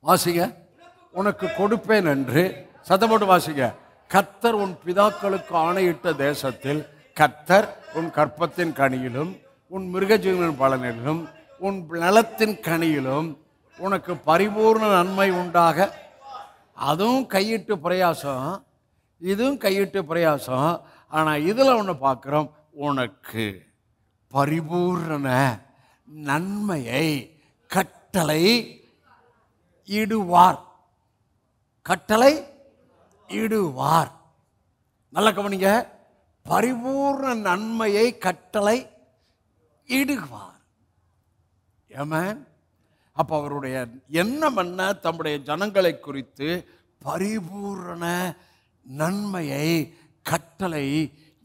வாசிங்க. உனக்கு கொடுப்பேன் என்று சத்தம் போட்டு வாசிங்க. கர்த்தர் உன் பிதாக்களுக்கு ஆணையிட்ட தேசத்தில் கர்த்தர் உன் கற்பத்தின் கனியிலும் உன் மிருகஜீவனின் பலனிலும் உன் நிலத்தின் கனியிலும் உனக்கு பரிபூர்ண நன்மை உண்டாக. அதுவும் கையிட்டு பிரயாசம், இதுவும் கையிட்டு பிரயாசம். ஆனால் இதில் ஒன்று பார்க்குறோம், உனக்கு பரிபூர்ண நன்மையை கட்டளை இடுவார். கட்டளை இடுவார். நல்ல கவனிங்க. பரிபூர்ண நன்மையை கட்டளை இடுவார். ஆமென். அப்போ அவருடைய எண்ணம் என்ன? தம்முடைய ஜனங்களை குறித்து பரிபூர்ண நன்மையை கட்டளை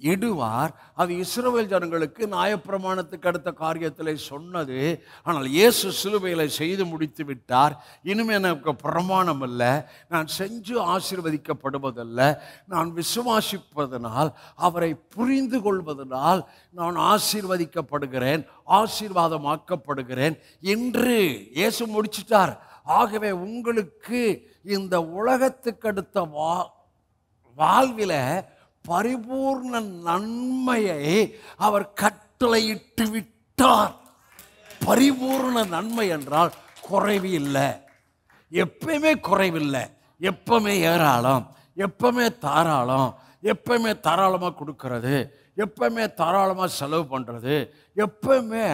இடுவார். அது இஸ்ரவேல் ஜனங்களுக்கு நியாயப்பிரமாணத்துக்கு அடுத்த காரியத்தில் சொன்னது. ஆனால் இயேசு சிலுவையில் செய்து முடித்து விட்டார். இனிமேல் எனக்கு பிரமாணம் அல்ல, நான் செஞ்சு ஆசீர்வதிக்கப்படுவதல்ல, நான் விசுவாசிப்பதனால் அவரை புரிந்து கொள்வதனால் நான் ஆசீர்வதிக்கப்படுகிறேன், ஆசீர்வாதமாக்கப்படுகிறேன் என்று இயேசு முடிச்சிட்டார். ஆகவே உங்களுக்கு இந்த உலகத்துக்கு அடுத்த வாழ்வில பரிபூர்ண நன்மையை அவர் கட்டளையிட்டு விட்டார். பரிபூர்ண நன்மை என்றால் குறைவு இல்லை, எப்பவுமே குறைவில்லை, எப்பவுமே ஏராளம், எப்பவுமே தாராளம், எப்பவுமே தாராளமாக கொடுக்கறது, எப்பவுமே தாராளமாக செலவு பண்ணுறது, எப்பவுமே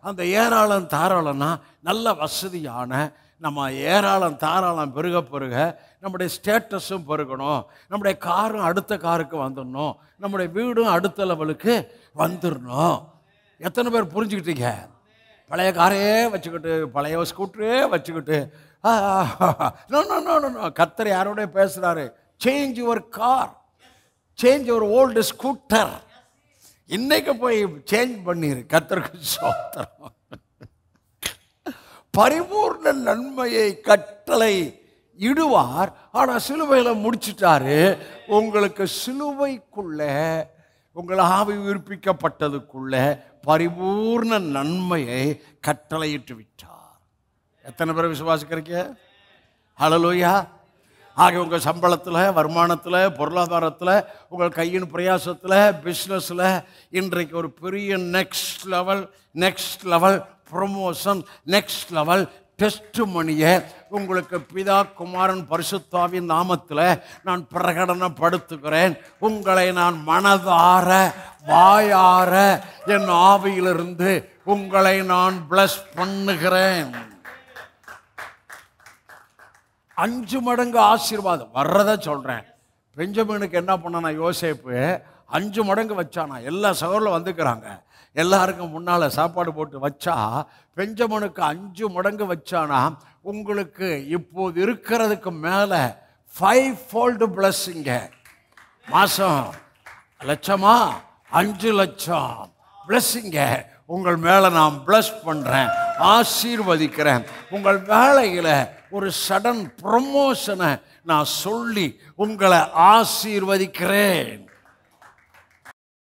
அந்த ஏராளம் தாராளம்னா நல்ல வசதியான நம்ம ஏராளம் தாராளம் பெருக பெருக நம்முடைய ஸ்டேட்டஸும் பெருகணும், நம்முடைய காரும் அடுத்த காருக்கு வந்துடணும், நம்முடைய வீடும் அடுத்த லெவலுக்கு வந்துடணும். எத்தனை பேர் புரிஞ்சுக்கிட்டீங்க? பழைய காரையே வச்சுக்கிட்டு, பழைய ஸ்கூட்டரே வச்சுக்கிட்டு, கர்த்தர் யாரோட பேசுகிறாரு? Change your car, change your old scooter. இன்னைக்கு போய் சேஞ்ச் பண்ணிரு. கர்த்தருக்கு ஸ்தோத்திரம். பரிபூர்ண நன்மையை கட்டளை இடுவார். ஆனால் சிலுவையில் முடிச்சிட்டாரு. உங்களுக்கு சிலுவைக்குள்ள உங்கள் ஆவி உயிர்ப்பிக்கப்பட்டதுக்குள்ள பரிபூர்ண நன்மையை கட்டளையிட்டு விட்டார். எத்தனை பேர் விசுவாசிக்கிறீங்க? ஹல்லேலூயா. ஆக உங்கள் சம்பளத்தில், வருமானத்தில், பொருளாதாரத்தில், உங்கள் கையின் பிரயாசத்தில், பிஸ்னஸில் இன்றைக்கு ஒரு பெரிய next level promotion, next level டெஸ்ட்மனியை உங்களுக்கு பிதா குமாரன் பரிசுத்தாவின் நாமத்தில் நான் பிரகடனப்படுத்துகிறேன். உங்களை நான் மனதார வாயார என் ஆவியிலிருந்து உங்களை நான் பிளஸ் பண்ணுகிறேன். 5 மடங்கு ஆசீர்வாதம் வர்றத சொல்கிறேன். பெஞ்சமினுக்கு என்ன பண்ணானா யோசேப்பு? 5 மடங்கு வச்சானா. எல்லா சகோதரர்களும் வந்துக்கிறாங்க, எல்லாருக்கும் முன்னால் சாப்பாடு போட்டு வச்சா பெஞ்சமினுக்கு 5 மடங்கு வச்சானா. உங்களுக்கு இப்போது இருக்கிறதுக்கு மேலே 5-fold blessing. மாதம் லட்சமா 5 லட்சம் blessing உங்கள் மேலே நான் பிளஸ் பண்ணுறேன், ஆசீர்வதிக்கிறேன். உங்கள் வேலையில் ஒரு சடன் ப்ரமோஷனை நான் சொல்லி உங்களை ஆசீர்வதிக்கிறேன்.